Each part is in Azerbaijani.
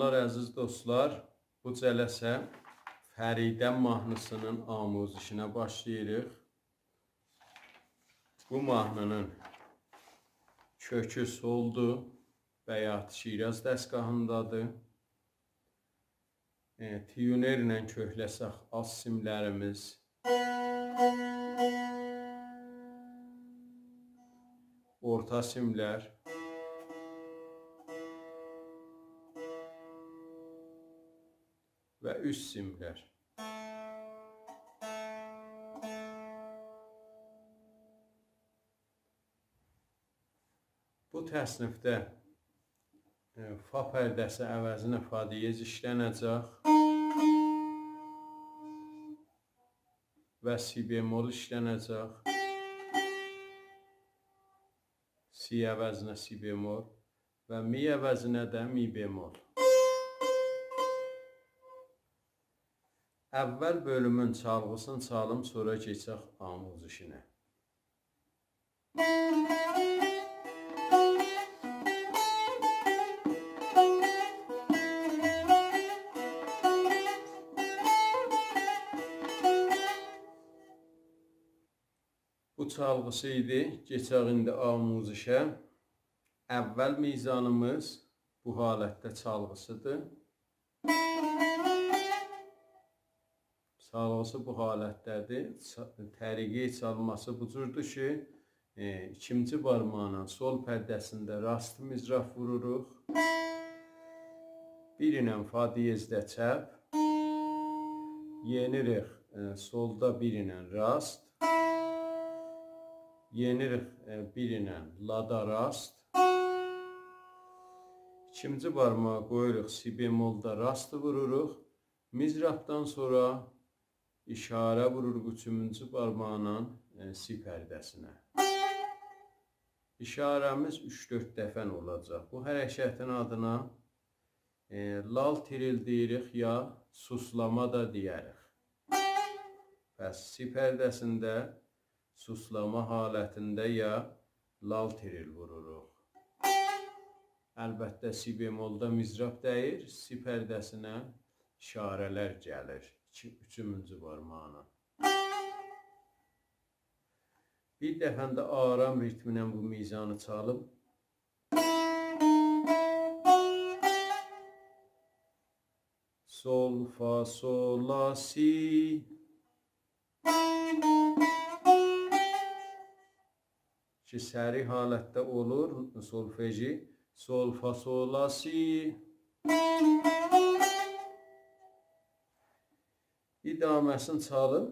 Salamlar əziz dostlar. Bu cələsə Fəridə mahnısının amuzişinə başlayırıq. Bu mahnının kökü soldur, Bəyat Şiraz dəstgahındadır. Tiyunerlə kökləsək az simlərimiz. Orta simlər. Və üst simlər. Bu təsnifdə fa pərdəsi əvəzinə fa diyez işlənəcək və si bemol işlənəcək. Si əvəzinə si bemol və mi əvəzinə də mi bemol. Əvvəl bölümün çalğısını çalım, sonra keçək amuzişinə. Bu çalğısı idi. Keçək indi amuzişə. Əvvəl mizanımız bu halətdə çalğısıdır. Çalğısı bu halətdədir. Təriqi çalması bu cürdür ki, ikinci barmağla sol pərdəsində rast mizraf vururuq. Bir ilə fa diyezdə çəp. Yenirik solda bir ilə rast. Yenirik bir ilə lada rast. İkinci barmağı qoyuruq si bemolda rast vururuq. Mizrafdan sonra İşarə vururuq üçüncü barmağla si pərdəsinə. İşarəmiz 3-4 dəfə olacaq. Bu hərəkətin adına lal tiril deyirik ya suslama da deyərik. Bəs si pərdəsində suslama halətində ya lal tiril vururuq. Əlbəttə si bemolda mizraf dəyir, si pərdəsinə işarələr gəlir. Üçüncü barmağına. Bir dəfəndə aram ritminə bu mizanı çalıb. Sol, fa, sol, la, si. Ki səri halətdə olur solfeji. Sol, fa, sol, la, si. İdaməsini çalın.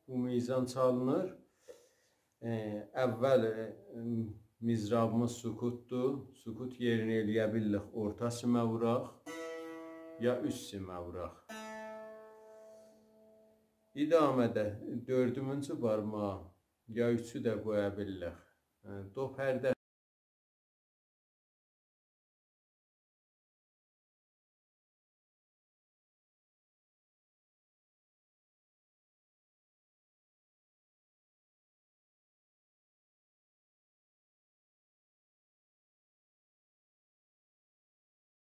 Bu mizan çalınır. Əvvəl mizrabımız sukutdur. Sukut yerini eləyə bilirik. Orta simə vuraq ya üst simə vuraq. İdamədə dördüncü barmağı ya üçü də qoya bilirik. Do pərdəsi